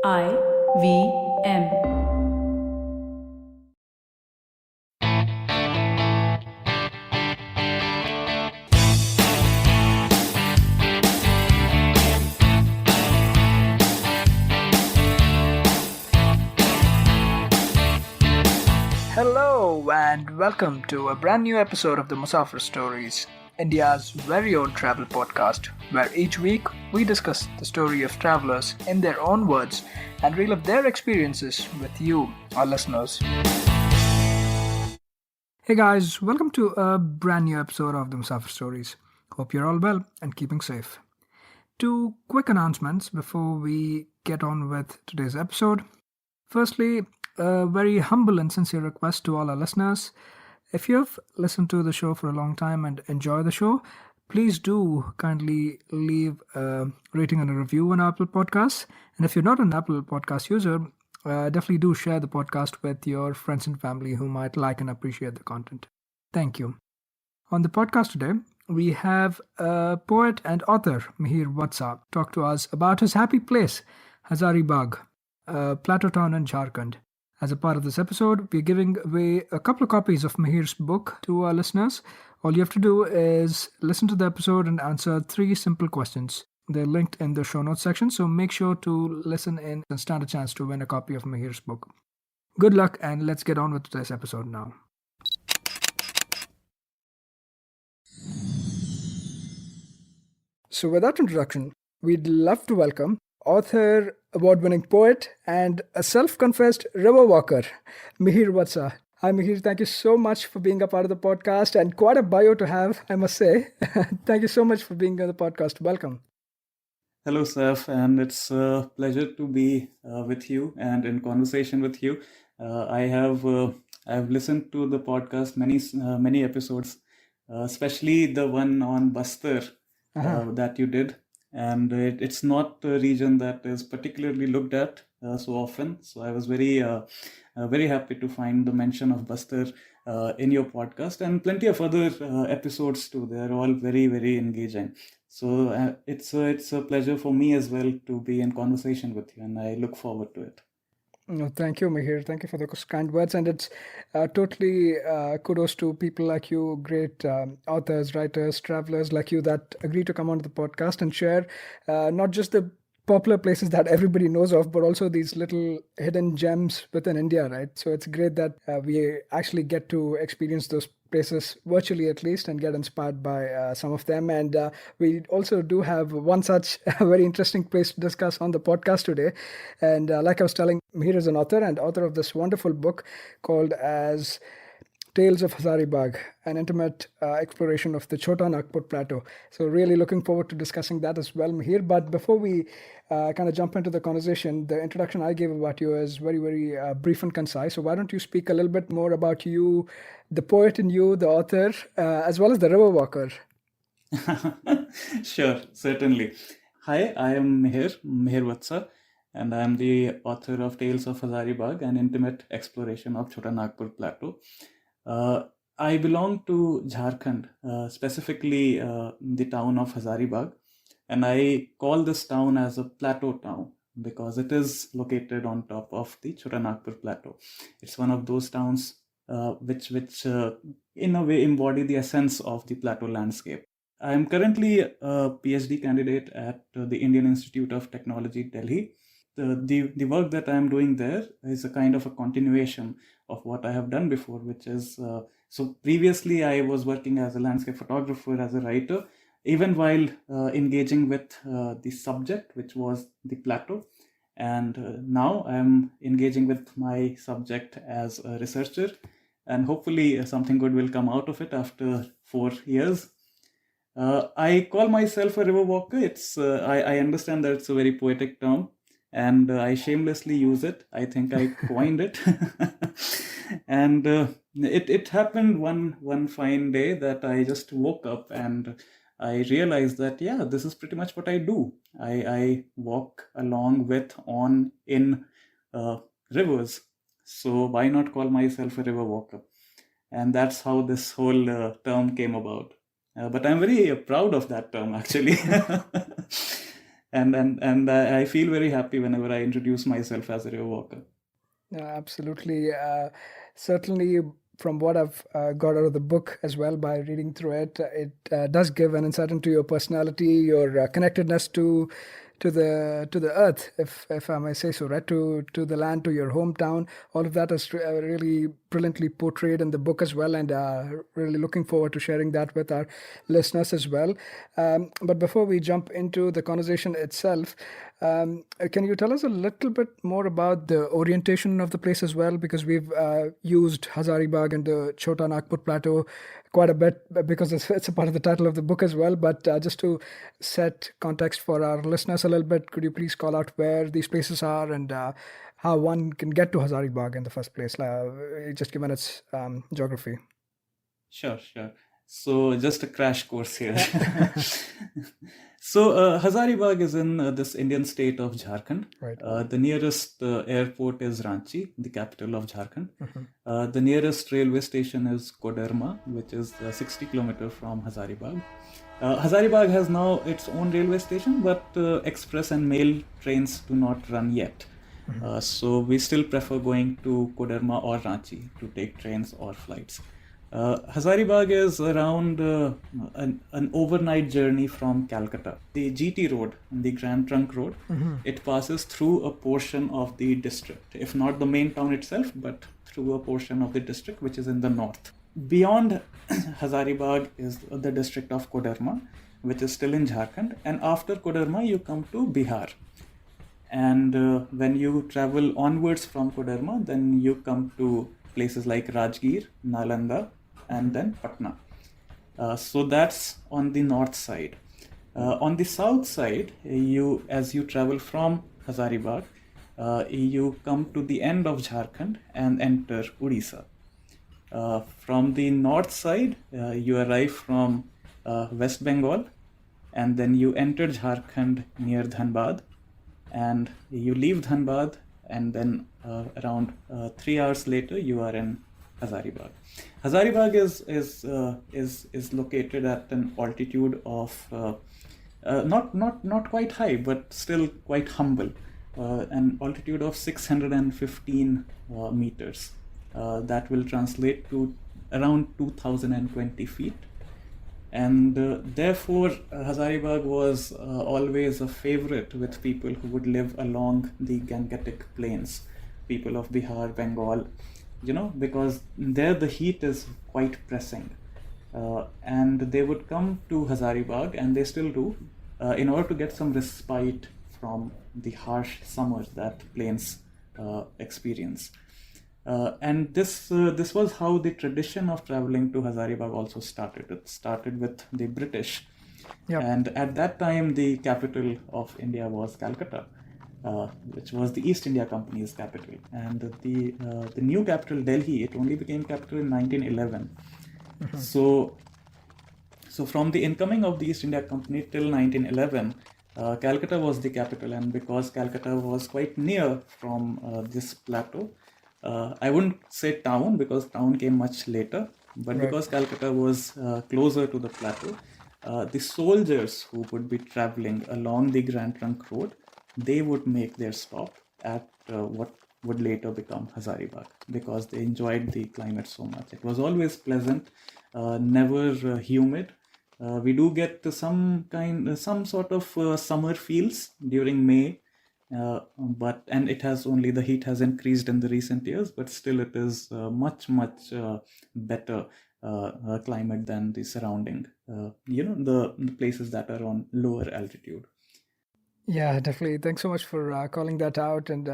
IVM. Hello and welcome to a brand new episode of the Musafir Stories, India's very own travel podcast, where each week we discuss the story of travelers in their own words and relive their experiences with you, our listeners. Hey guys, welcome to a brand new episode of the Musafir Stories. Hope you're all well and keeping safe. Two quick announcements before we get on with today's episode. Firstly, a very humble and sincere request to all our listeners. If you've listened to the show for a long time and enjoy the show, please do kindly leave a rating and a review on Apple Podcasts. And if you're not an Apple Podcast user, definitely do share the podcast with your friends and family who might like and appreciate the content. Thank you. On the podcast today, we have a poet and author, Mihir Vatsa, talk to us about his happy place, Hazaribagh, a plateau town in Jharkhand. As a part of this episode, we're giving away a couple of copies of Mihir's book to our listeners. All you have to do is listen to the episode and answer 3 simple questions. They're linked in the show notes section, so make sure to listen in and stand a chance to win a copy of Mihir's book. Good luck, and let's get on with today's episode now. So, with that introduction, we'd love to welcome author, award-winning poet, and a self-confessed river walker, Mihir Vatsa. Hi, Mihir. Thank you so much for being a part of the podcast, and quite a bio to have, I must say. Thank you so much for being on the podcast. Welcome. Hello, Saf, and it's a pleasure to be with you and in conversation with you. I've listened to the podcast many episodes, especially the one on Bastar that you did, and it's not a region that is particularly looked at so often. So I was very happy to find the mention of Bastar in your podcast, and plenty of other episodes too. They're all very engaging. So it's a pleasure for me as well to be in conversation with you, and I look forward to it. No, thank you, Mihir. Thank you for those kind words. And it's totally kudos to people like you, great authors, writers, travelers like you that agree to come onto the podcast and share not just the popular places that everybody knows of, but also these little hidden gems within India, right? So it's great that we actually get to experience those places virtually at least and get inspired by some of them. And we also do have one such very interesting place to discuss on the podcast today. And like I was telling, Mihir is an author and author of this wonderful book called as Tales of Hazaribagh, an intimate exploration of the Chotanagpur plateau. So really looking forward to discussing that as well, Mihir. But before we kind of jump into the conversation, the introduction I gave about you is very brief and concise. So why don't you speak a little bit more about you, the poet in you, the author, as well as the river walker? Sure, certainly. Hi, I am Mihir Vatsa, and I am the author of Tales of Hazaribagh, an intimate exploration of Chotanagpur plateau. I belong to Jharkhand, specifically the town of Hazaribagh, and I call this town as a plateau town because it is located on top of the Chotanagpur plateau. It's one of those towns which in a way embody the essence of the plateau landscape. I am currently a PhD candidate at the Indian Institute of Technology, Delhi. The work that I am doing there is a kind of a continuation of what I have done before, which is so previously I was working as a landscape photographer, as a writer, even while engaging with the subject, which was the plateau. And now I am engaging with my subject as a researcher, and hopefully something good will come out of it after 4 years. I call myself a river walker. I understand that it's a very poetic term, and I shamelessly use it. I think I coined it. And it happened one fine day that I just woke up and I realized that, yeah, this is pretty much what I do. I walk along with, on, in rivers. So why not call myself a river walker? And that's how this whole term came about. But I'm very proud of that term, actually. and I feel very happy whenever I introduce myself as a river walker. Absolutely. Certainly, from what I've got out of the book as well by reading through it, it does give an insight into your personality, your connectedness to the earth, if I may say so, right? To the land, to your hometown. All of that is really brilliantly portrayed in the book as well, and really looking forward to sharing that with our listeners as well. But before we jump into the conversation itself, can you tell us a little bit more about the orientation of the place as well? Because we've used Hazaribagh and the Chotanagpur plateau quite a bit because it's a part of the title of the book as well. But just to set context for our listeners a little bit, could you please call out where these places are and how one can get to Hazaribagh in the first place, just given its geography? Sure, sure. So just a crash course here. So Hazaribagh is in this Indian state of Jharkhand. Right. The nearest airport is Ranchi, the capital of Jharkhand. The nearest railway station is Koderma, which is 60 kilometers from Hazaribagh. Hazaribagh has now its own railway station, but express and mail trains do not run yet. So we still prefer going to Koderma or Ranchi to take trains or flights. Hazaribagh is around an overnight journey from Calcutta. The GT road, the Grand Trunk Road, it passes through a portion of the district, if not the main town itself, but through a portion of the district which is in the north. Beyond Hazaribagh is the district of Koderma, which is still in Jharkhand, and after Koderma you come to Bihar. And when you travel onwards from Koderma, then you come to places like Rajgir, Nalanda, and then Patna. So that's on the north side. On the south side, as you travel from Hazaribagh, you come to the end of Jharkhand and enter Odisha. From the north side, you arrive from West Bengal, and then you enter Jharkhand near Dhanbad, and you leave Dhanbad, and then around 3 hours later you are in Hazaribagh. Hazaribagh is located at an altitude of not quite high, but still quite humble, an altitude of 615 meters. That will translate to around 2020 feet. And therefore, Hazaribagh was always a favorite with people who would live along the Gangetic plains, people of Bihar, Bengal, because there the heat is quite pressing. And they would come to Hazaribagh, and they still do, in order to get some respite from the harsh summers that plains experience. And this was how the tradition of traveling to Hazaribagh also started. It started with the British. Yep. And at that time, the capital of India was Calcutta, which was the East India Company's capital. And the new capital, Delhi, it only became capital in 1911. So from the incoming of the East India Company till 1911, Calcutta was the capital. And because Calcutta was quite near from this plateau, I wouldn't say town, because town came much later, but because Calcutta was closer to the plateau, the soldiers who would be traveling along the Grand Trunk Road, they would make their stop at what would later become Hazaribagh, because they enjoyed the climate so much. It was always pleasant, never humid. We do get some sort of summer feels during May, and the heat has increased in the recent years, but still it is much better climate than the surrounding, the places that are on lower altitude. Yeah, definitely. Thanks so much for calling that out. And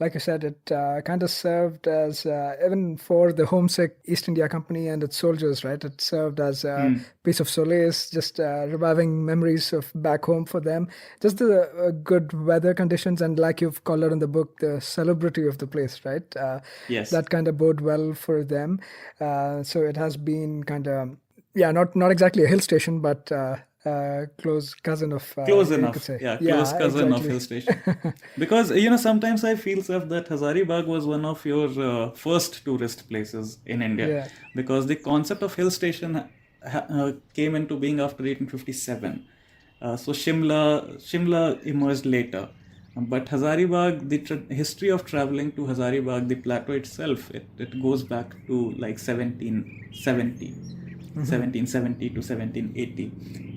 like I said, it kind of served as, even for the homesick East India Company and its soldiers, right? It served as a piece of solace, just reviving memories of back home for them. Just the good weather conditions, and like you've called it in the book, the celebrity of the place, right? Yes. That kind of bode well for them. So it has been kind of, not exactly a hill station, but close cousin of close you enough could say. close cousin exactly. of hill station. Because sometimes I feel that Hazaribagh was one of your first tourist places in India, because the concept of hill station came into being after 1857, So Shimla emerged later. But Hazaribagh, the history of traveling to Hazaribagh, the plateau itself, it goes back to like 1770 to 1780.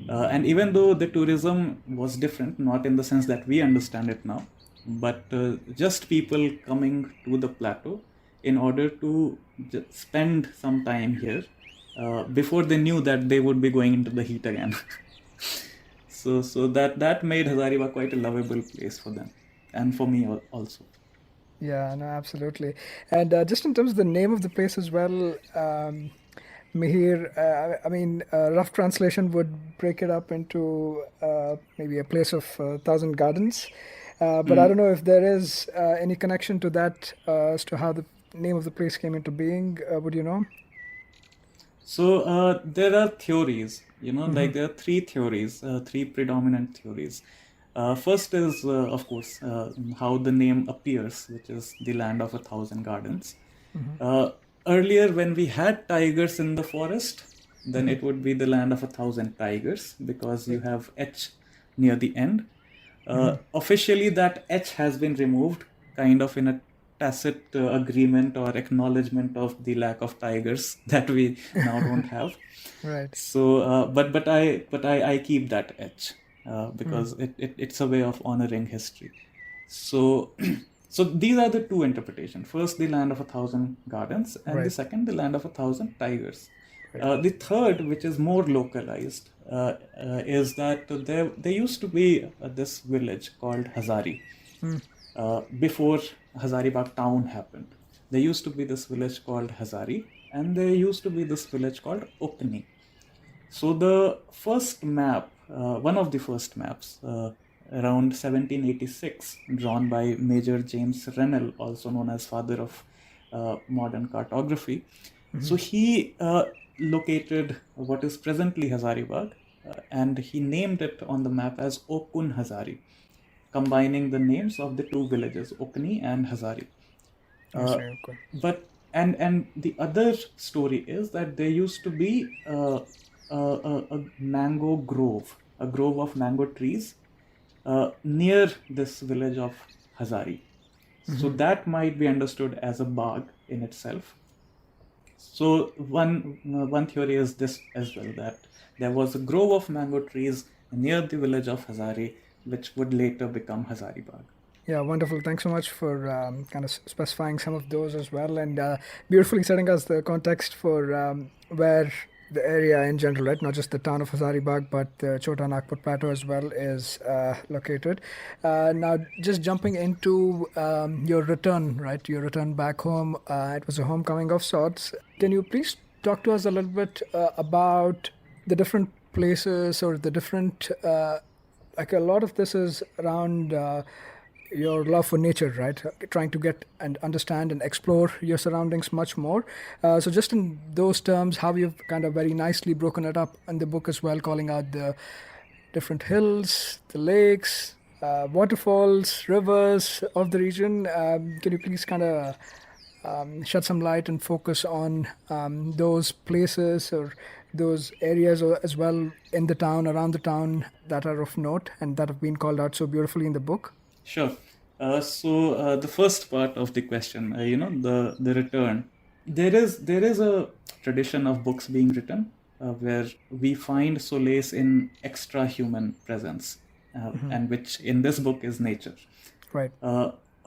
And even though the tourism was different, not in the sense that we understand it now, but just people coming to the plateau in order to spend some time here before they knew that they would be going into the heat again. So that made Hazaribagh quite a lovable place for them, and for me also. Yeah, no, absolutely. And just in terms of the name of the place as well, Mihir, I mean, rough translation would break it up into maybe a place of 1,000 gardens. But I don't know if there is any connection to that as to how the name of the place came into being. Would you know? So there are theories, like there are three predominant theories. First is, of course, how the name appears, which is the land of 1,000 gardens. Uh, Earlier, when we had tigers in the forest, then it would be the land of 1,000 tigers because you have H near the end. Officially, that H has been removed, kind of in a tacit agreement or acknowledgement of the lack of tigers that we now don't have. Right. So, but I keep that H because it's a way of honoring history. So, so these are the two interpretations. First, the land of 1,000 gardens, and the Right. second, the land of 1,000 tigers. Right. The third, which is more localized, is that there used to be this village called Hazari before Hazaribagh town happened. There used to be this village called Hazari, and there used to be this village called Okni. So the first map, one of the first maps, around 1786, drawn by Major James Rennell, also known as father of modern cartography. So he located what is presently Hazaribagh, and he named it on the map as Okun Hazari, combining the names of the two villages, Okni and Hazari. I see. Okay. But and the other story is that there used to be a mango grove, a grove of mango trees near this village of Hazari. So that might be understood as a bagh in itself. So one theory is this as well, that there was a grove of mango trees near the village of Hazari, which would later become Hazaribagh. Yeah, wonderful. Thanks so much for kind of specifying some of those as well, and beautifully setting us the context for where the area in general, right? Not just the town of Hazaribagh, but the Chotanagpur plateau as well is located. Now, just jumping into your return, right? Your return back home. It was a homecoming of sorts. Can you please talk to us a little bit about the different places or the different like a lot of this is around your love for nature, right? Trying to get and understand and explore your surroundings much more. So, just in those terms, how you've kind of very nicely broken it up in the book as well, calling out the different hills, the lakes, waterfalls, rivers of the region. Can you please kind of shed some light and focus on those places or those areas as well in the town, around the town, that are of note and that have been called out so beautifully in the book? Sure. So the first part of the question, the return. There is a tradition of books being written where we find solace in extra human presence, and which in this book is nature. Right.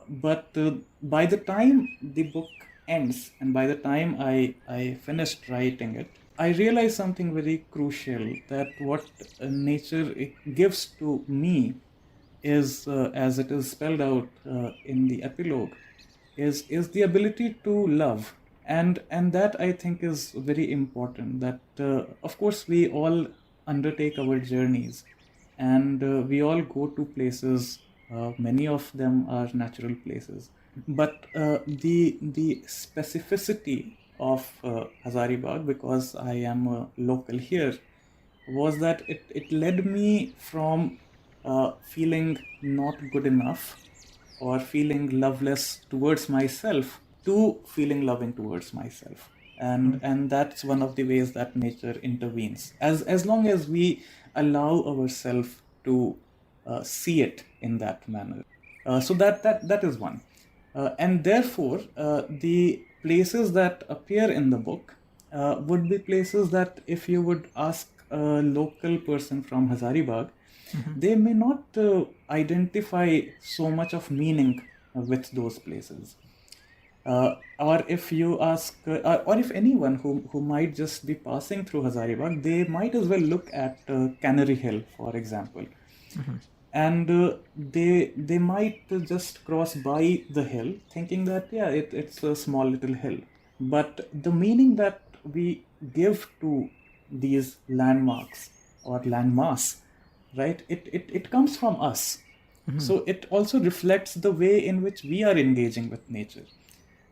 But by the time the book ends, and by the time I finished writing it, I realized something very crucial, that what nature gives to me is, as it is spelled out in the epilogue, is the ability to love, and that I think is very important. That of course we all undertake our journeys, and we all go to places. Many of them are natural places, but the specificity of Hazaribagh, because I am a local here, was that it led me from feeling not good enough or feeling loveless towards myself to feeling loving towards myself. And that's one of the ways that nature intervenes, as long as we allow ourselves to see it in that manner. So that is one. And therefore, the places that appear in the book would be places that if you would ask a local person from Hazaribagh, they may not identify so much of meaning with those places. Or if you ask, or if anyone who might just be passing through Hazaribagh, they might as well look at Canary Hill, for example. And they might just cross by the hill thinking that, yeah, it's a small little hill. But the meaning that we give to these landmarks or landmass, right, it comes from us. So it also reflects the way in which we are engaging with nature.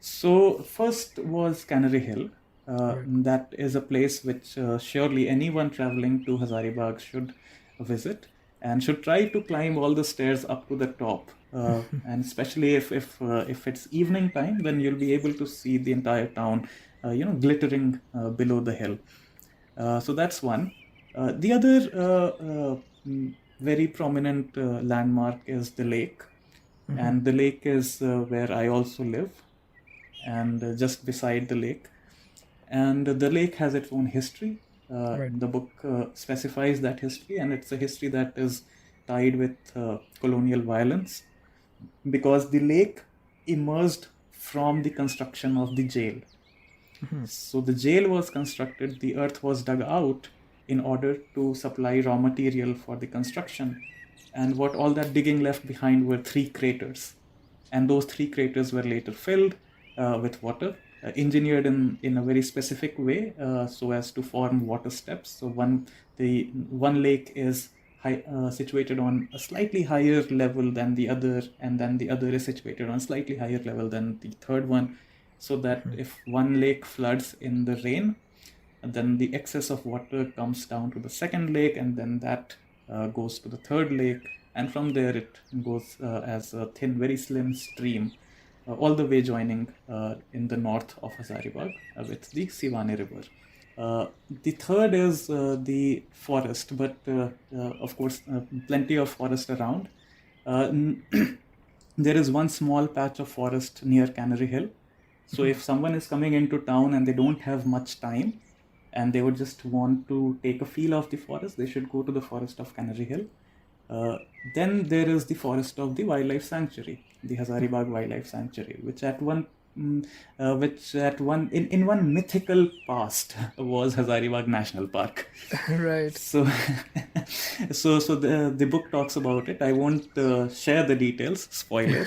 So first was Canary Hill. That is a place which surely anyone traveling to Hazaribagh should visit and should try to climb all the stairs up to the top. And especially if it's evening time, then you'll be able to see the entire town, glittering below the hill. So that's one. The other very prominent landmark is the lake, and the lake is where I also live, and just beside the lake. And the lake has its own history. The book specifies that history, and it's a history that is tied with colonial violence, because the lake emerged from the construction of the jail. So the jail was constructed, the earth was dug out in order to supply raw material for the construction. And what all that digging left behind were 3 craters. And those 3 craters were later filled with water, engineered in a very specific way so as to form water steps. So one lake is situated on a slightly higher level than the other, and then the other is situated on a slightly higher level than the third one, so that if one lake floods in the rain, then the excess of water comes down to the second lake, and then that goes to the third lake, and from there it goes as a thin, very slim stream, all the way joining in the north of Hazaribagh with the Sivani River. The third is the forest, but of course plenty of forest around. There is one small patch of forest near Canary Hill. So if someone is coming into town and they don't have much time and they would just want to take a feel of the forest, they should go to the forest of Canary Hill. Then there is the forest of the wildlife sanctuary, the Hazaribagh Wildlife Sanctuary, which in one mythical past was Hazaribagh National Park. Right. So the book talks about it. I won't share the details, spoiler.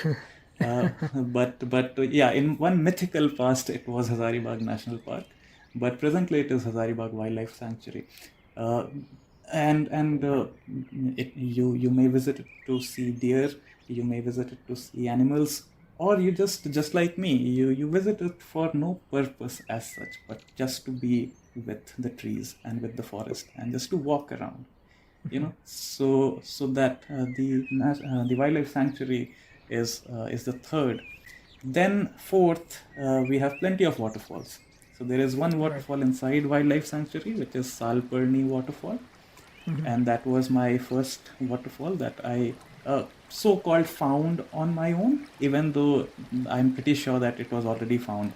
But yeah, in one mythical past it was Hazaribagh National Park, but presently it is Hazaribagh Wildlife Sanctuary. You may visit it to see deer, you may visit it to see animals, or you just like me, you visit it for no purpose as such, but just to be with the trees and with the forest and just to walk around, so that the wildlife sanctuary is the third. Then fourth, we have plenty of waterfalls. So there is one waterfall inside wildlife sanctuary, which is Salperni waterfall. And that was my first waterfall that I so-called found on my own, even though I'm pretty sure that it was already found,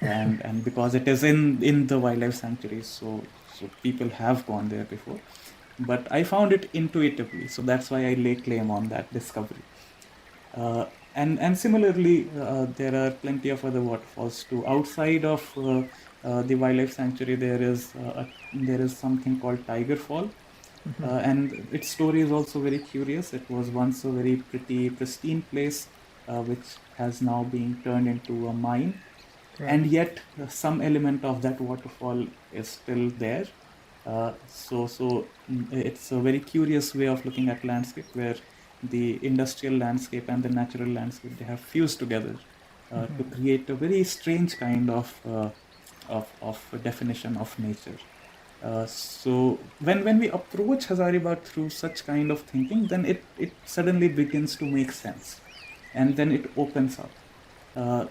and because it is in the wildlife sanctuary, so people have gone there before, but I found it intuitively, so that's why I lay claim on that discovery. And similarly, there are plenty of other waterfalls too. Outside of the wildlife sanctuary, there is something called Tiger Fall. And its story is also very curious. It was once a very pretty, pristine place, which has now been turned into a mine. And yet, some element of that waterfall is still there. So it's a very curious way of looking at landscape, where the industrial landscape and the natural landscape, they have fused together to create a very strange kind of definition of nature. So when we approach Hazaribagh through such kind of thinking, then it suddenly begins to make sense, and then it opens up.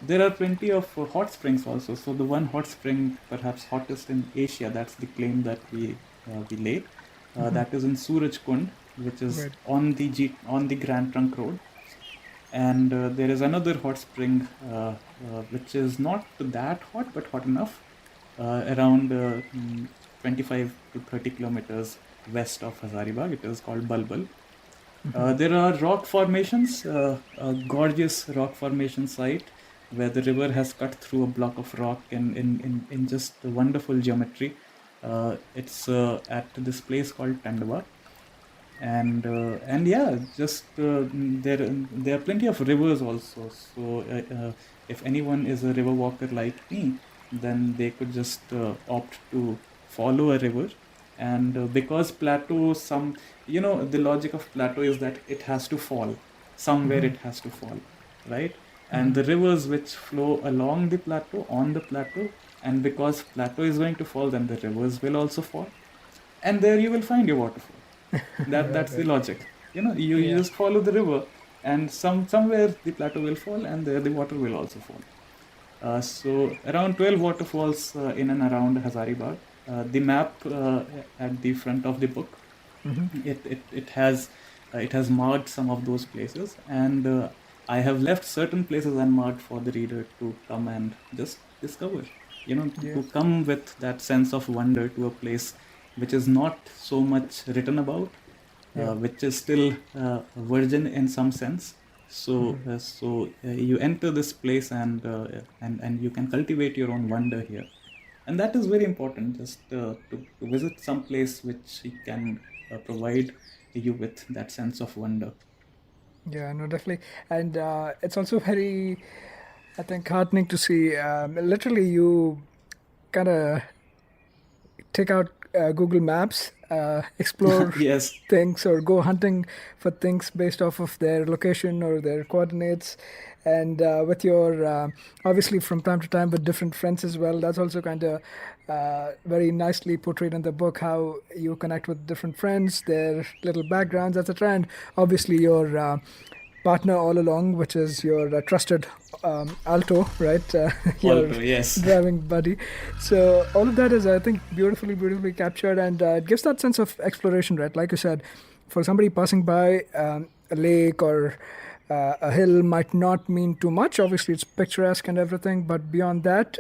There are plenty of hot springs also. So the one hot spring, perhaps hottest in Asia, that's the claim that we laid. That is in Suraj Kund, which is Right. on the Grand Trunk Road. And there is another hot spring, which is not that hot, but hot enough, around 25 to 30 kilometers west of Hazaribagh. It is called Balbal. There are rock formations, a gorgeous rock formation site where the river has cut through a block of rock in just wonderful geometry. It's at this place called Tandava. And yeah, just there are plenty of rivers also. So if anyone is a river walker like me, then they could just opt to follow a river. And because plateau, the logic of plateau is that it has to fall somewhere, it has to fall, right? And the rivers which flow along the plateau, on the plateau, and because plateau is going to fall, then the rivers will also fall, and there you will find your waterfall. That's the logic. You Yeah. just follow the river, and somewhere the plateau will fall, and there the water will also fall. So around 12 waterfalls in and around Hazaribagh. The map at the front of the book, it has marked some of those places, and I have left certain places unmarked for the reader to come and just discover. To come with that sense of wonder to a place which is not so much written about, which is still virgin in some sense. So you enter this place, and you can cultivate your own wonder here, and that is very important. Just to visit some place which can provide you with that sense of wonder. Yeah, no, definitely. And it's also very, I think, heartening to see. Literally, you kind of take out Google Maps, explore Yes. things, or go hunting for things based off of their location or their coordinates. And with your, obviously, from time to time with different friends as well, that's also kind of very nicely portrayed in the book how you connect with different friends, their little backgrounds, etc. And obviously, your partner all along, which is your trusted alto, right? Your Alto, yes. driving buddy. So all of that is, I think, beautifully captured, and it gives that sense of exploration, right? Like you said, for somebody passing by a lake or a hill might not mean too much. Obviously, it's picturesque and everything, but beyond that,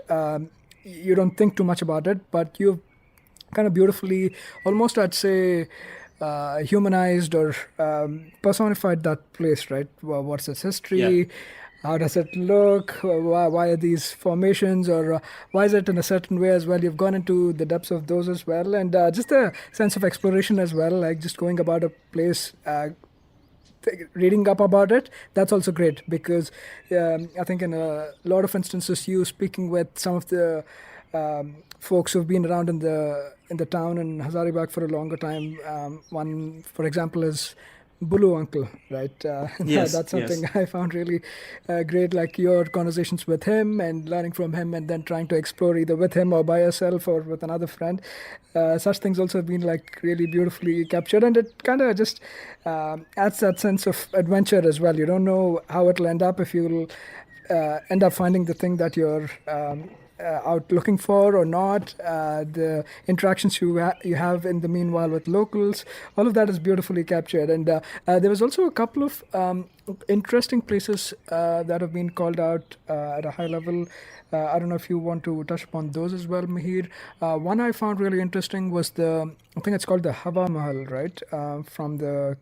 you don't think too much about it. But you've kind of beautifully, almost I'd say, humanized or personified that place, right? What's its Yeah. history? How does it look? Why are these formations, or why is it in a certain way as well? You've gone into the depths of those as well, and just a sense of exploration as well, like just going about a place, reading up about it. That's also great because I think in a lot of instances, you speaking with some of the folks who've been around in the town in Hazaribagh for a longer time. One, for example, is Bulu uncle, right? Yes. That's something Yes. I found really great. Like your conversations with him and learning from him, and then trying to explore either with him or by yourself or with another friend. Such things also have been like really beautifully captured, and it kind of just adds that sense of adventure as well. You don't know how it'll end up if you'll end up finding the thing that you're out looking for or not. The interactions you have in the meanwhile with locals, all of that is beautifully captured. And there was also a couple of interesting places that have been called out at a high level. I don't know if you want to touch upon those as well, Mihir. One I found really interesting was I think it's called the Hava Mahal, right? From the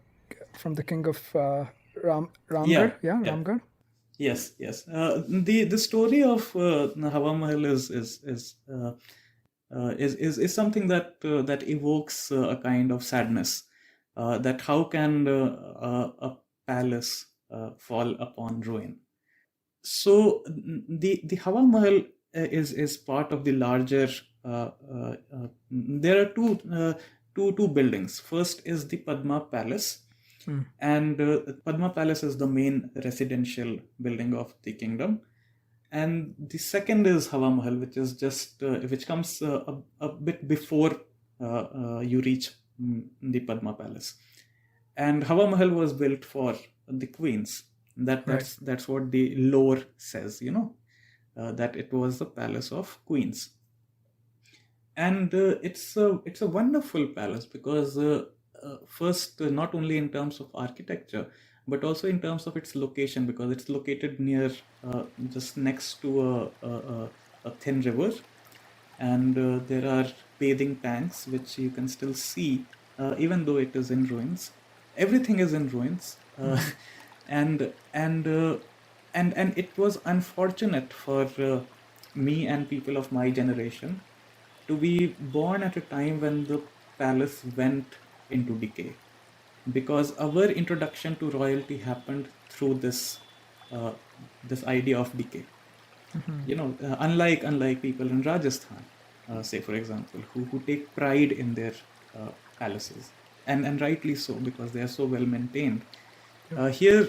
king of Ramgarh, Yeah. yeah, Yeah. Ramgarh. Yes. Yes. The story of Hawa Mahal is something that evokes a kind of sadness. That how can a palace fall upon ruin? So the Hawa Mahal is part of the larger. There are two buildings. First is the Padma Palace, and Padma Palace is the main residential building of the kingdom, and the second is Hawa Mahal, which comes a bit before you reach the Padma Palace. And Hawa Mahal was built for the queens. Right. That's what the lore says, that it was the palace of queens. And it's a wonderful palace because first, not only in terms of architecture, but also in terms of its location, because it's located near, just next to a thin river, and there are bathing tanks which you can still see, even though it is in ruins. Everything is in ruins, and and uh, and it was unfortunate for me and people of my generation to be born at a time when the palace went into decay, because our introduction to royalty happened through uh, this idea of decay. Unlike people in Rajasthan, say for example, who take pride in their palaces, and rightly so, because they are so well maintained. Here,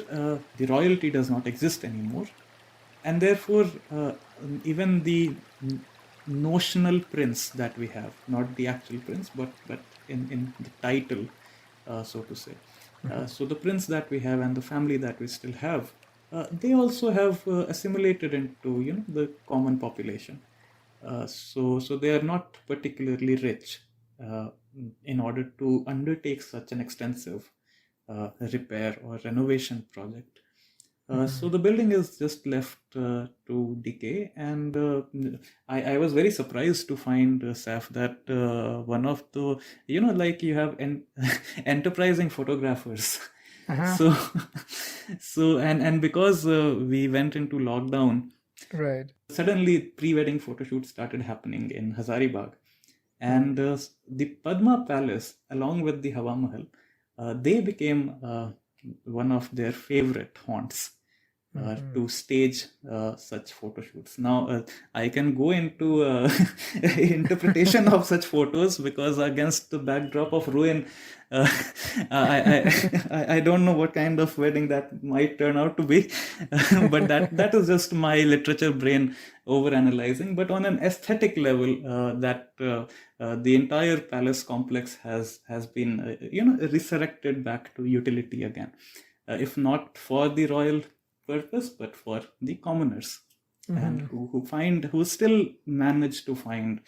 the royalty does not exist anymore, and therefore, even the notional prince that we have, not the actual prince, but in the title, so to say. So the prince that we have and the family that we still have, they also have assimilated into the common population. So they are not particularly rich uh, in order to undertake such an extensive repair or renovation project. So the building is just left to decay, and I was very surprised to find, Saf, that one of the, like you have enterprising photographers. So, and because we went into lockdown, Right. suddenly pre-wedding photo shoots started happening in Hazaribagh, and the Padma Palace, along with the Hawa Mahal, they became one of their favorite haunts to stage such photo shoots. Now, I can go into interpretation of such photos, because against the backdrop of ruin, uh, I don't know what kind of wedding that might turn out to be, but that is just my literature brain over analyzing. But on an aesthetic level, the entire palace complex has been resurrected back to utility again, if not for the royal purpose, but for the commoners, and who still manage to find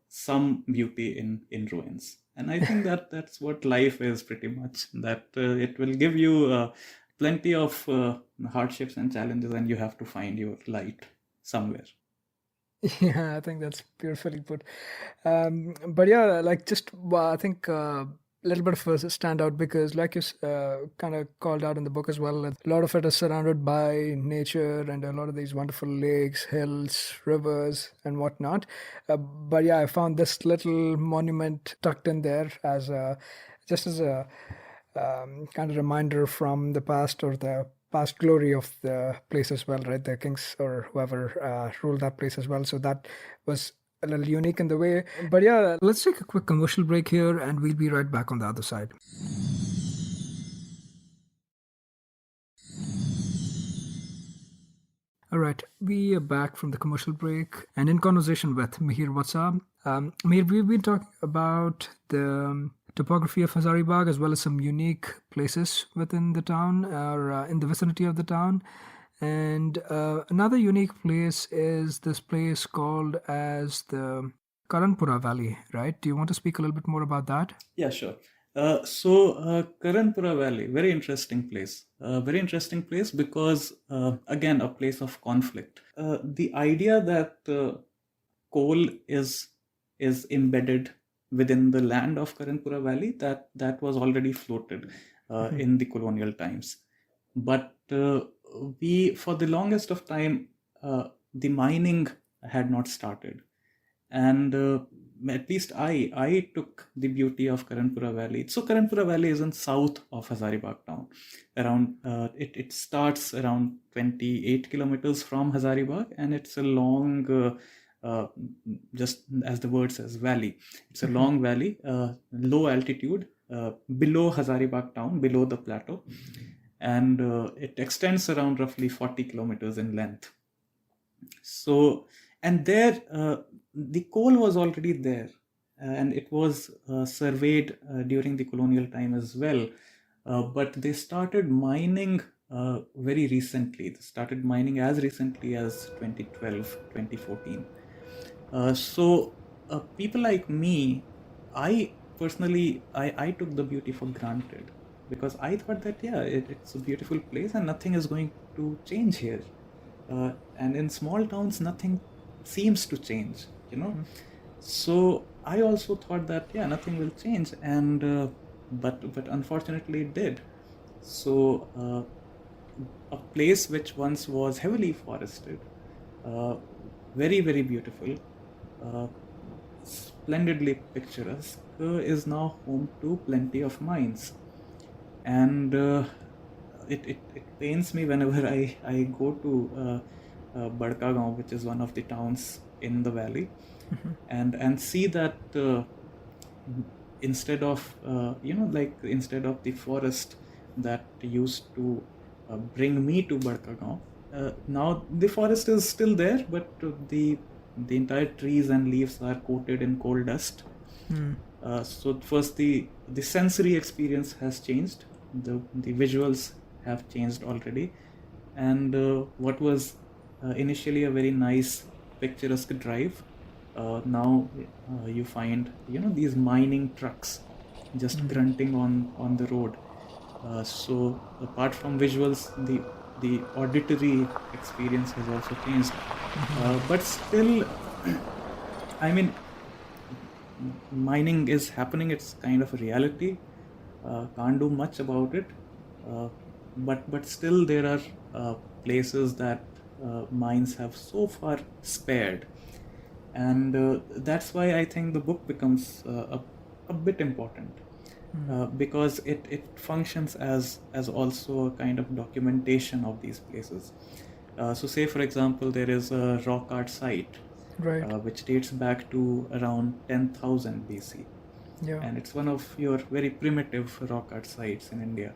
some beauty in ruins. And I think that's what life is, pretty much, that it will give you plenty of hardships and challenges, and you have to find your light somewhere. Yeah, I think that's beautifully put. But yeah, like just I think a little bit of a standout because, like you kind of called out in the book as well, a lot of it is surrounded by nature and a lot of these wonderful lakes, hills, rivers, and whatnot. But yeah, I found this little monument tucked in there as just as a kind of reminder from the past or the past glory of the place as well, right? The kings or whoever ruled that place as well. So that was a little unique in the way. But yeah, let's take a quick commercial break here and we'll be right back on the other side. All right, we are back from the commercial break and in conversation with Mihir Vatsa. Mihir, we've been talking about the topography of Hazaribagh as well as some unique places within the town or in the vicinity of the town. And another unique place is this place called as the Karanpura Valley, right? Do you want to speak a little bit more about that? Yeah, sure. So Karanpura Valley, very interesting place. Very interesting place because, again, a place of conflict. The idea that coal is embedded within the land of Karanpura Valley, that was already floated in the colonial times. But we, for the longest of time, the mining had not started, and at least I took the beauty of Karanpura Valley. So Karanpura Valley is in south of Hazaribagh town. Around it starts around 28 kilometers from Hazaribagh, and it's a long, just as the word says, valley. It's a long valley, low altitude, below Hazaribagh town, below the plateau, and it extends around roughly 40 kilometers in length. So, and there, the coal was already there, and it was surveyed during the colonial time as well. But they started mining very recently. They started mining as recently as 2012, 2014. So, people like me, I personally, I took the beauty for granted, because I thought that, yeah, it's a beautiful place and nothing is going to change here. And in small towns, nothing seems to change, you know. So I also thought that, yeah, nothing will change, and but unfortunately it did. So a place which once was heavily forested, uh, very, very beautiful, uh, splendidly picturesque, is now home to plenty of mines. And it pains me whenever I go to Badka, which is one of the towns in the valley, and see that instead of instead of the forest that used to bring me to Badka, now the forest is still there, but the entire trees and leaves are coated in coal dust. So first, the sensory experience has changed. The visuals have changed already, and what was initially a very nice picturesque drive, now you find these mining trucks just grunting on the road. So apart from visuals, the auditory experience has also changed. But still, I mean, mining is happening. It's kind of a reality. Can't do much about it. But still, there are places that mines have so far spared, and that's why I think the book becomes a bit important. Because it functions as also a kind of documentation of these places. So say, for example, there is a rock art site, Right. which dates back to around 10,000 BC. Yeah. And it's one of your very primitive rock art sites in India.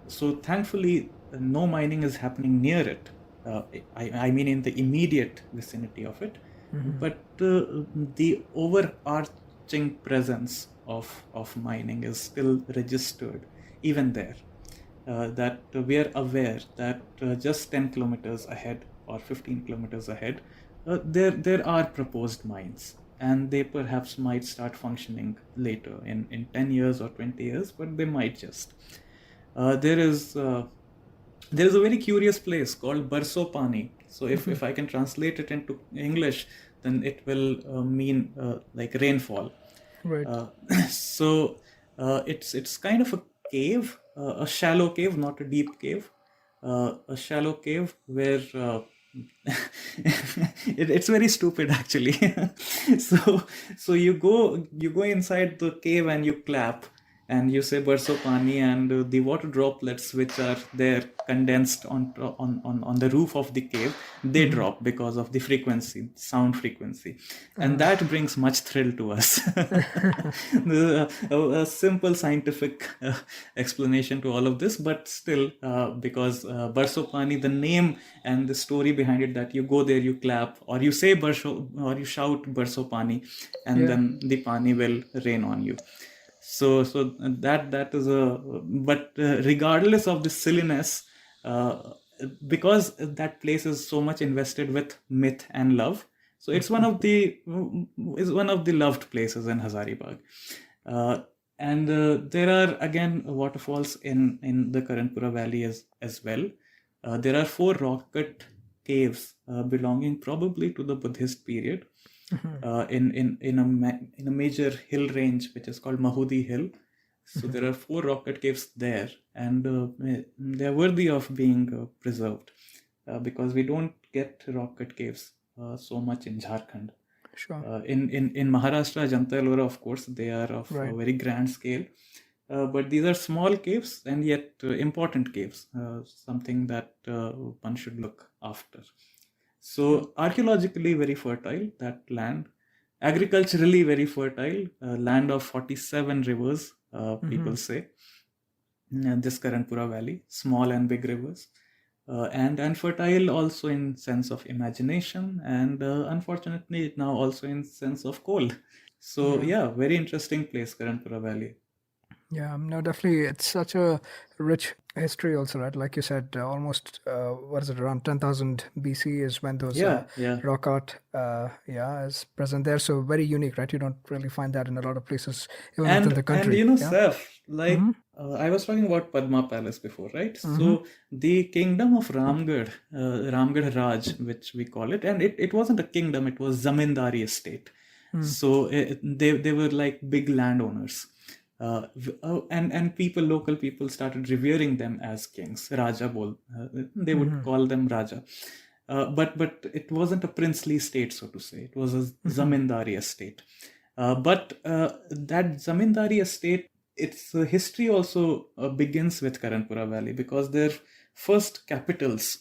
So thankfully, no mining is happening near it. I mean, in the immediate vicinity of it. But the overarching presence of mining is still registered even there. That we are aware that just 10 kilometers ahead or 15 kilometers ahead, there are proposed mines, and they perhaps might start functioning later in 10 years or 20 years, but they might just. There is a very curious place called Birsa Pani. So if I can translate it into English, then it will mean like rainfall. Right. So it's kind of a cave, a shallow cave, not a deep cave, a shallow cave where it's very stupid actually. So you go inside the cave and you clap and you say Barso Pani, and the water droplets which are there condensed on the roof of the cave, they drop because of the sound frequency, and that brings much thrill to us. A simple scientific explanation to all of this, but still, because Barso Pani, the name and the story behind it, that you go there, you clap, or you say Barso, or you shout Barso Pani, and then the Pani will rain on you. So that is but regardless of the silliness, because that place is so much invested with myth and love, so it's one of the loved places in Hazaribagh. And there are again waterfalls in the Karanpura Valley as well. There are 4 rock cut caves belonging probably to the Buddhist period, in a major hill range which is called Mahudi Hill. So there are 4 rock cut caves there, and they are worthy of being preserved, because we don't get rock cut caves so much in Jharkhand. Sure. In Maharashtra, Ajanta Ellora, of course, they are of a very grand scale. But these are small caves, and yet important caves, something that one should look after. So archaeologically very fertile, that land. Agriculturally very fertile, land of 47 rivers, people say. This Karanpura Valley, small and big rivers. And fertile also in sense of imagination, and unfortunately now also in sense of coal. So yeah, very interesting place, Karanpura Valley. Yeah, no, definitely. It's such a rich history also, right? Like you said, almost what is it, around 10,000 BC is when those Yeah. rock art is present there. So very unique, right? You don't really find that in a lot of places, even within the And country. Yeah. Seth, like Mm-hmm. I was talking about Padma Palace before, right? Mm-hmm. So the kingdom of Ramgarh Raj, which we call it, and it wasn't a kingdom; it was zamindari estate. So they were like big landowners, and local people started revering them as kings. They would call them Raja. But it wasn't a princely state, so to say. It was a zamindari estate. But that zamindari estate, its history also begins with Karanpura Valley, because their first capitals,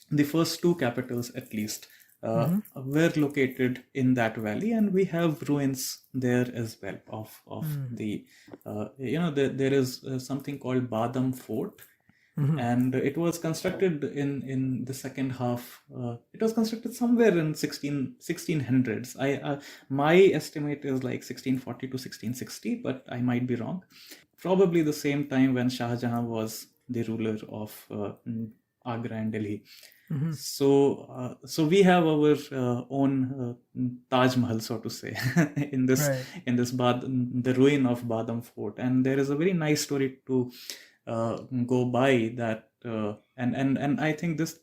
the first two capitals at least, were located in that valley, and we have ruins there as well of the there is something called Badam Fort. And it was constructed in the second half. It was constructed somewhere in 1600s. My estimate is like 1640 to 1660, but I might be wrong. Probably the same time when Shah Jahan was the ruler of Agra and Delhi. So we have our own Taj Mahal, so to say, in this Right. the ruin of Badam Fort. And there is a very nice story to go by that, and I think this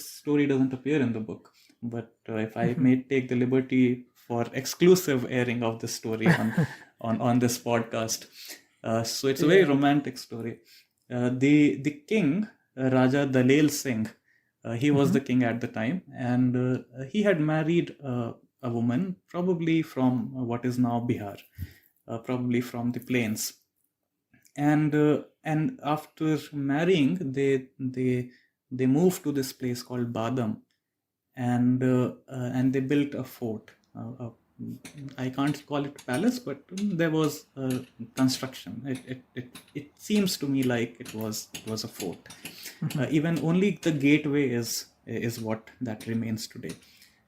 story doesn't appear in the book, but if I may take the liberty for exclusive airing of this story on this podcast, so it's a very romantic story. The king, Raja Dalel Singh, he was the king at the time, and he had married a woman, probably from what is now Bihar, probably from the plains. And after marrying, they moved to this place called Badam, and they built a fort. I can't call it palace, but there was construction. It seems to me like it was a fort. Even only the gateway is what that remains today.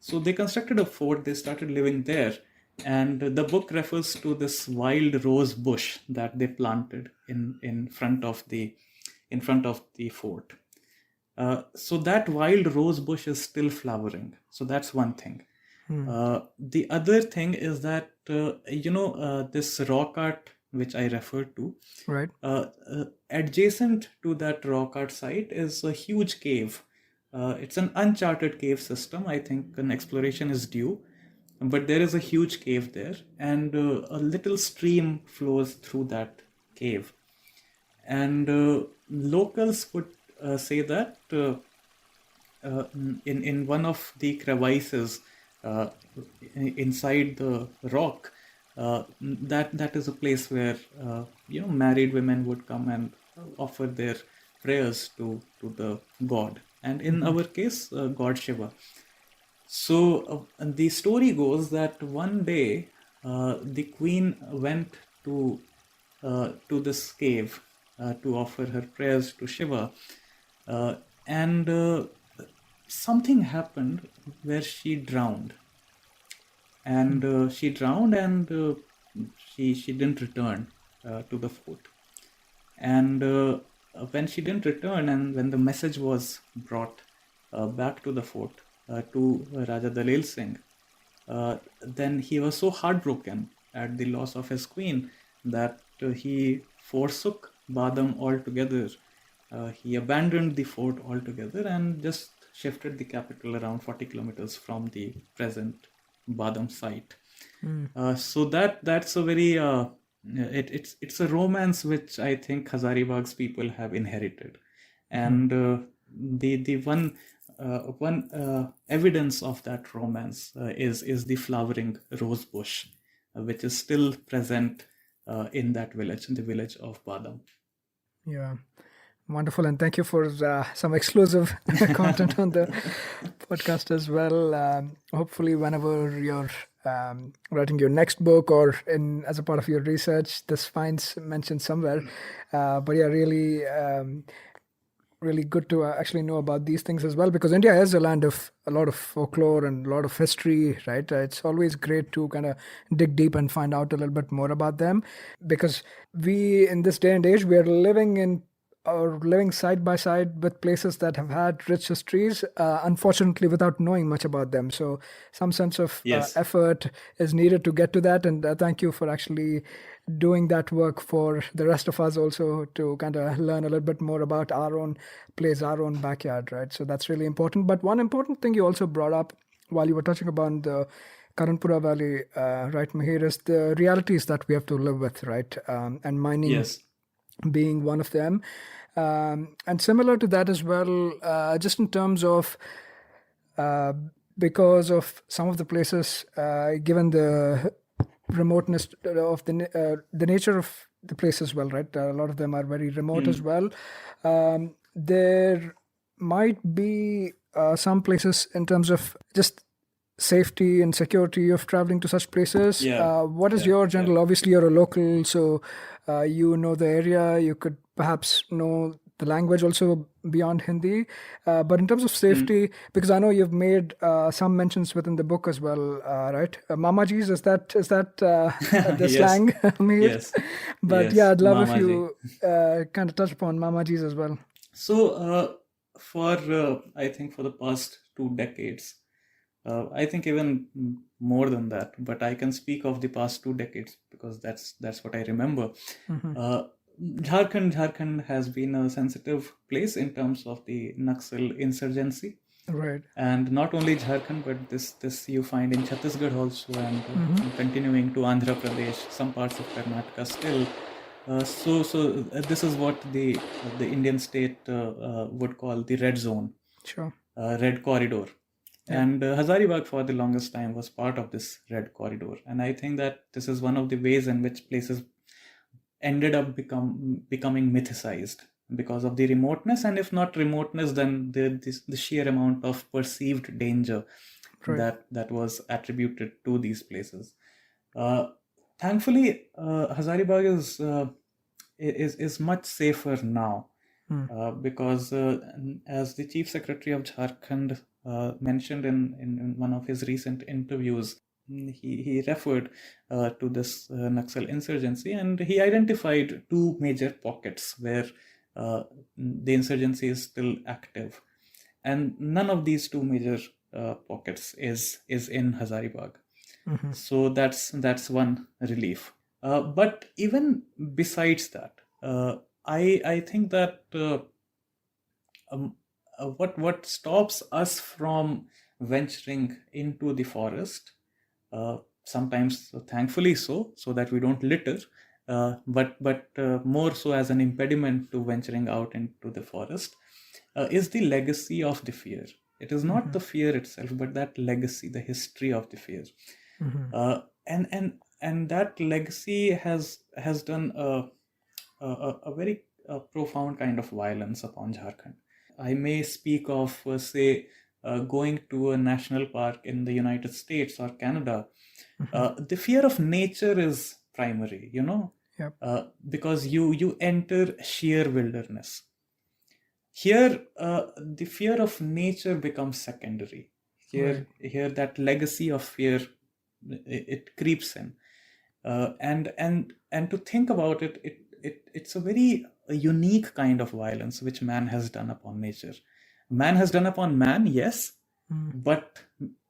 So they constructed a fort. They started living there, and the book refers to this wild rose bush that they planted in front of the fort. So that wild rose bush is still flowering. So that's one thing. The other thing is that this rock art which I referred to, Right. adjacent to that rock art site is a huge cave. It's an uncharted cave system. I think an exploration is due, but there is a huge cave there, and a little stream flows through that cave. And locals would say that in one of the crevices inside the rock, that is a place where married women would come and offer their prayers to the god, and in our case, God Shiva. So the story goes that one day the queen went to this cave to offer her prayers to Shiva, and something happened where she drowned, and she didn't return to the fort. And when she didn't return, and when the message was brought back to the fort to Raja Dalel Singh, then he was so heartbroken at the loss of his queen that he forsook Badam altogether. He abandoned the fort altogether and just shifted the capital around 40 kilometers from the present Badam site. So that's a very it's a romance which I think Hazaribagh's people have inherited, and the one evidence of that romance is the flowering rose bush, which is still present in that village, in the village of Badam. Yeah. Wonderful, and thank you for some exclusive content on the podcast as well. Hopefully, whenever you're writing your next book or as a part of your research, this finds mentioned somewhere. But yeah, really good to actually know about these things as well, because India is a land of a lot of folklore and a lot of history, right? It's always great to kind of dig deep and find out a little bit more about them, because we, in this day and age, we are living in or living side by side with places that have had rich histories, unfortunately, without knowing much about them. So, some sense of Yes. effort is needed to get to that. And thank you for actually doing that work for the rest of us also to kind of learn a little bit more about our own place, our own backyard, right? So, that's really important. But one important thing you also brought up while you were touching upon the Karanpura Valley, right, Mihir, is the realities that we have to live with, right? And mining Yes. being one of them. And similar to that as well, just in terms of uh, because of some of the places, given the remoteness of the nature of the place as well, right? A lot of them are very remote as Hmm. well. There might be some places in terms of just safety and security of traveling to such places. Yeah. What is Yeah. your Yeah. general? Obviously, you're a local, so you know the area. You could perhaps know the language also beyond Hindi. But in terms of Hmm. safety, because I know you've made some mentions within the book as well, right? Mamajis, is that the Yes. slang, Mir? Yes. But yeah, Yes. I'd love if Mamaji. you kind of touch upon Mamajis as well. So, for I think for the past 2 decades, I think even more than that, but I can speak of the past 2 decades because that's what I remember. Hmm. Uh, Jharkhand has been a sensitive place in terms of the Naxal insurgency, Right. and not only Jharkhand, but this you find in Chhattisgarh also, and Hmm. continuing to Andhra Pradesh, some parts of Karnataka still. This is what the Indian state would call the red zone, Sure. red corridor, Yeah. and Hazaribagh for the longest time was part of this red corridor. And I think that this is one of the ways in which places ended up becoming mythicized because of the remoteness, and if not remoteness, then the sheer amount of perceived danger Right. that was attributed to these places. Uh, Thankfully, Hazaribagh is much safer now, Mm. because as the Chief Secretary of Jharkhand mentioned in one of his recent interviews, he referred to this Naxal insurgency, and he identified two major pockets where the insurgency is still active, and none of these two major pockets is in Hazaribagh. Hmm. So that's one relief. But even besides that, I think that um, what stops us from venturing into the forest, sometimes thankfully so that we don't litter, but more so as an impediment to venturing out into the forest, is the legacy of the fear. It is not Hmm. the fear itself, but that legacy, the history of the fear. Hmm. And that legacy has done a very profound kind of violence upon Jharkhand. I may speak of, say, going to a national park in the United States or Canada. Hmm. The fear of nature is primary, Yep. because you enter sheer wilderness. Here, the fear of nature becomes secondary. Right. Here, that legacy of fear, it creeps in, and to think about it, it's a very unique kind of violence which man has done upon nature. Man has done upon man, yes, Mm. but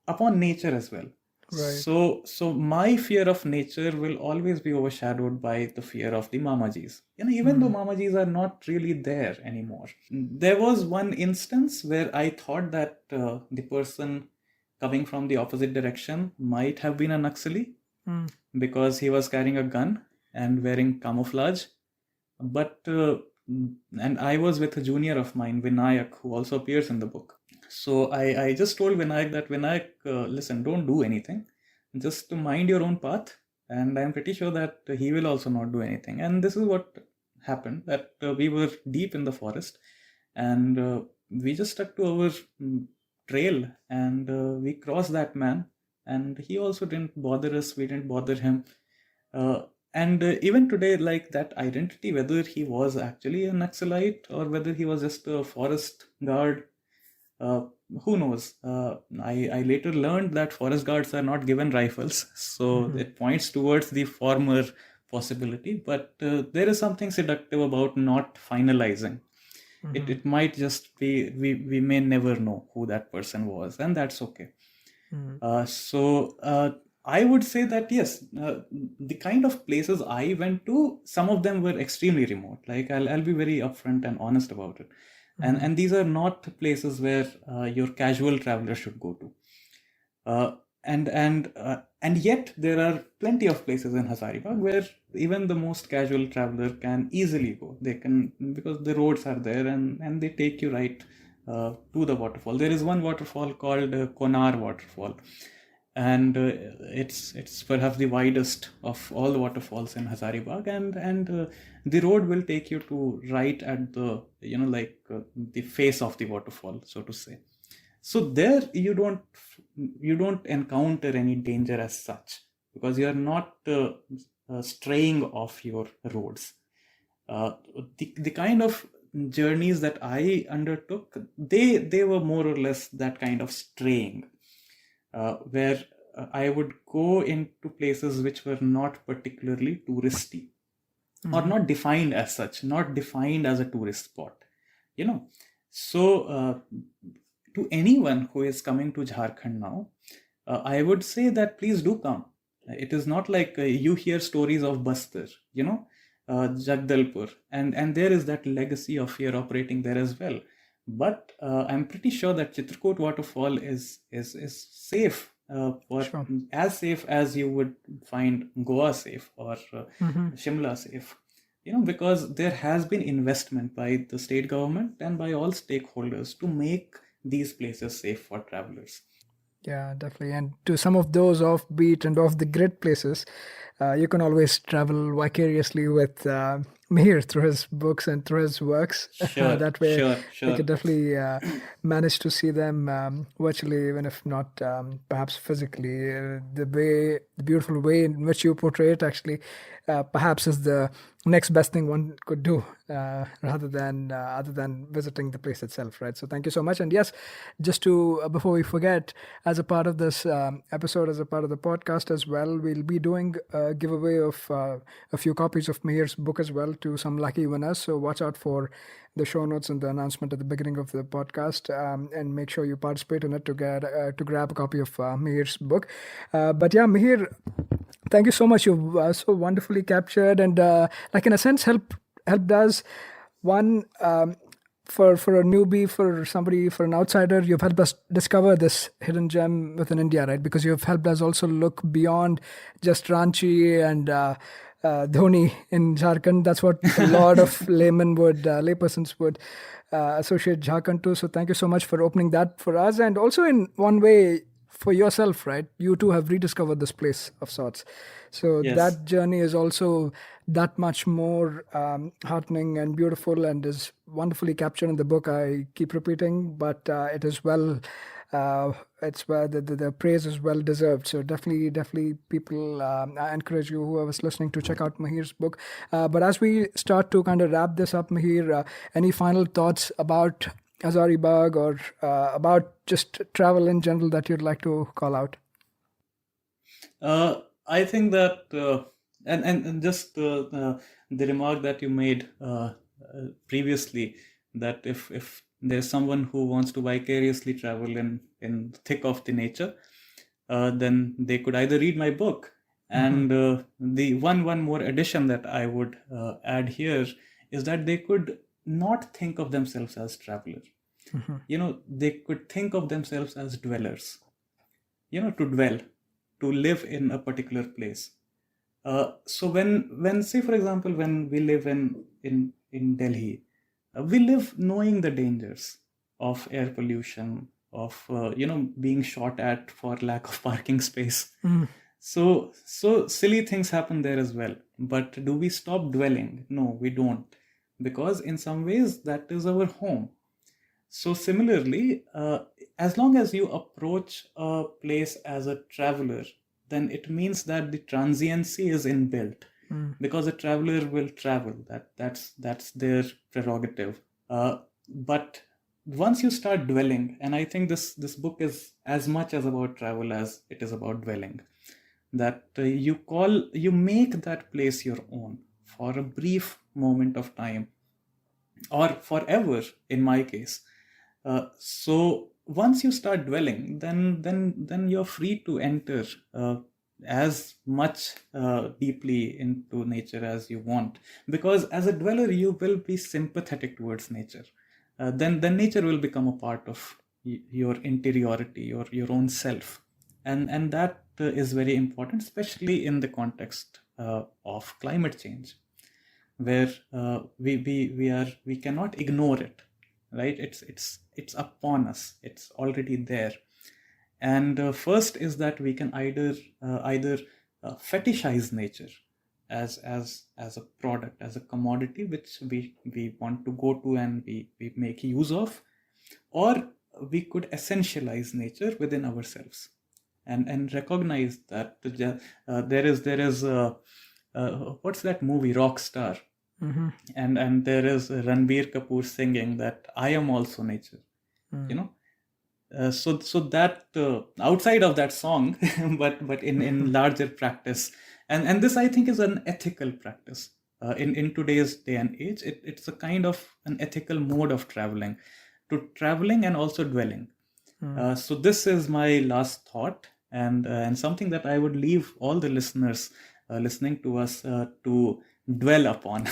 upon nature as well. Right. So my fear of nature will always be overshadowed by the fear of the mamajis. Even though Mm. mamajis are not really there anymore. There was one instance where I thought that the person coming from the opposite direction might have been a Naxali, Mm. because he was carrying a gun and wearing camouflage. But and I was with a junior of mine, Vinayak, who also appears in the book. So I just told Vinayak that, Vinayak, listen, don't do anything, just to mind your own path, and I'm pretty sure that he will also not do anything. And this is what happened, that we were deep in the forest, and we just stuck to our trail, and we crossed that man, and he also didn't bother us, we didn't bother him. And even today, like, that identity, whether he was actually a Naxalite or whether he was just a forest guard, uh, who knows? I later learned that forest guards are not given rifles, so Mhm. it points towards the former possibility, but there is something seductive about not finalizing. It might just be we may never know who that person was, and that's okay. So I would say that yes, the kind of places I went to, some of them were extremely remote. Like I'll be very upfront and honest about it, and these are not places where your casual traveler should go to. And yet there are plenty of places in Hazaribagh where even the most casual traveler can easily go. They can, because the roads are there, and they take you right to the waterfall. There is one waterfall called Konar waterfall, and it's perhaps the widest of all the waterfalls in Hazaribagh, and the road will take you to right at the the face of the waterfall, so to say. So there you don't encounter any danger as such, because you are not straying off your roads. The kind of journeys that I undertook, they were more or less that kind of straying, where I would go into places which were not particularly touristy, or not defined as such, not defined as a tourist spot, So to anyone who is coming to Jharkhand now, I would say that please do come. It is not like you hear stories of Bastar, Jagdalpur, and there is that legacy of fear operating there as well. But I'm pretty sure that Chitrakoot waterfall is safe, Sure. as safe as you would find Goa safe or Shimla safe. Because there has been investment by the state government and by all stakeholders to make these places safe for travelers. Yeah, definitely. And to some of those offbeat and off the grid places, you can always travel vicariously with Mihir through his books and through his works. Sure, That way, sure, you sure. can definitely manage to see them virtually, even if not perhaps physically. The beautiful way in which you portray it actually perhaps is the next best thing one could do rather than other than visiting the place itself, right? So thank you so much. And yes, just to before we forget, as a part of this episode, as a part of the podcast as well, we'll be doing a giveaway of a few copies of Mihir's book as well to some lucky winners. So watch out for the show notes and the announcement at the beginning of the podcast, and make sure you participate in it to get to grab a copy of Mihir's book. But yeah, Mihir, thank you so much. You've so wonderfully captured and like in a sense helped us one for a newbie, for somebody, for an outsider. You've helped us discover this hidden gem within India, right? Because you've helped us also look beyond just Ranchi and Dhoni in Jharkhand. That's what a lot of laypersons would associate Jharkhand to. So thank you so much for opening that for us, and also in one way for yourself, right? You too have rediscovered this place of sorts. So Yes. that journey is also that much more heartening and beautiful, and is wonderfully captured in the book. I keep repeating, but it is well. It's where the praise is well deserved. So definitely, people. I encourage you, whoever's listening, to check out Mahir's book. But as we start to kind of wrap this up, Mahir, any final thoughts about Hazaribagh or about just travel in general that you'd like to call out? I think that, and just the remark that you made previously, that if there's someone who wants to vicariously travel in the thick of the nature, then they could either read my book, and the one more addition that I would add here is that they could not think of themselves as travelers. They could think of themselves as dwellers. To dwell, to live in a particular place. So when say for example, when we live in Delhi, we live knowing the dangers of air pollution, of being shot at for lack of parking space. So silly things happen there as well. But do we stop dwelling? No, we don't, because in some ways that is our home. So similarly, as long as you approach a place as a traveler, then it means that the transiency is inbuilt, because a traveler will travel. That's their prerogative. But once you start dwelling, and I think this book is as much as about travel as it is about dwelling. that you make that place your own for a brief moment of time, or forever in my case. So once you start dwelling, then you're free to enter as much deeply into nature as you want, because as a dweller you will be sympathetic towards nature. Then nature will become a part of your interiority, your own self, and that is very important, especially in the context of climate change, where we cannot ignore it, right? It's upon us, it's already there. And first is that we can either fetishize nature as a product, as a commodity which we want to go to and we make use of, or we could essentialize nature within ourselves and recognize that there is what's that movie, Rockstar? Mm-hmm. And there is Ranbir Kapoor singing that I am also nature. You know, so that outside of that song, but in larger practice, and this I think is an ethical practice in today's day and age. It's a kind of an ethical mode of traveling and also dwelling. So this is my last thought, and something that I would leave all the listeners listening to us to dwell upon.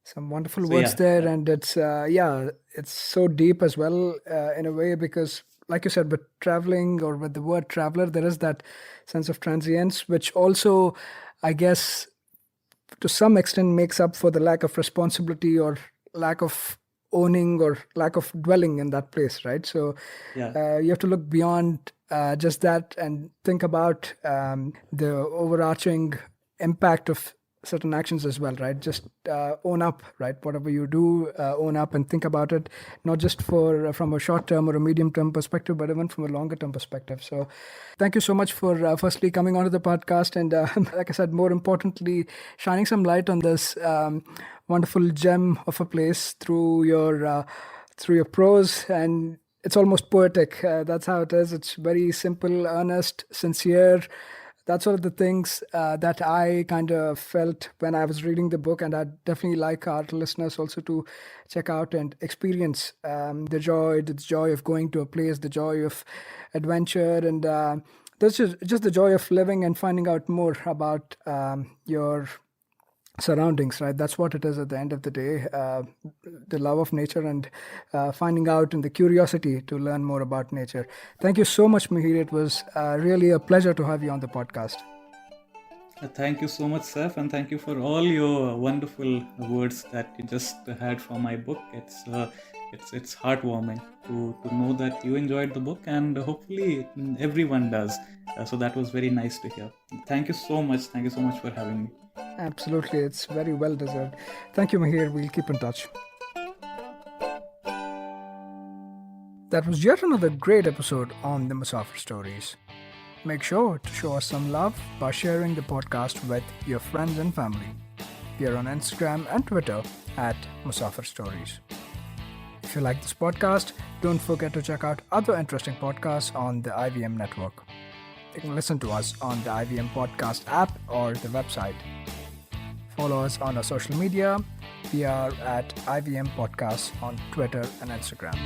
Some wonderful So words yeah, there, and it's it's so deep as well in a way, because like you said, with traveling or with the word traveler, there is that sense of transience, which also, I guess, to some extent makes up for the lack of responsibility or lack of owning or lack of dwelling in that place, right? So yeah. you have to look beyond just that and think about the overarching impact of certain actions as well, right? Just own up, right? Whatever you do, own up and think about it, not just for from a short term or a medium term perspective, but even from a longer term perspective. So thank you so much for firstly coming onto the podcast, and like I said, more importantly, shining some light on this wonderful gem of a place through your prose. And it's almost poetic. That's how it is. It's very simple, earnest, sincere. That's all of the things that I kind of felt when I was reading the book, and I'd definitely like our listeners also to check out and experience the joy of going to a place, the joy of adventure, and that's just the joy of living and finding out more about your surroundings, right? That's what it is at the end of the day, the love of nature, and finding out and the curiosity to learn more about nature. Thank you so much, Mihir. It was really a pleasure to have you on the podcast. Thank you so much, Seth, and thank you for all your wonderful words that you just had for my book. It's heartwarming to know that you enjoyed the book, and hopefully everyone does. So that was very nice to hear. Thank you so much. Thank you so much for having me. Absolutely, it's very well deserved. Thank you, Mihir. We'll keep in touch. That was yet another great episode on the Musafir Stories. Make sure to show us some love by sharing the podcast with your friends and family. We are on Instagram and Twitter at Musafir Stories. If you like this podcast, don't forget to check out other interesting podcasts on the IVM network. You can listen to us on the IVM podcast app or the website. Follow us on our social media. We are at IVM Podcasts on Twitter and Instagram.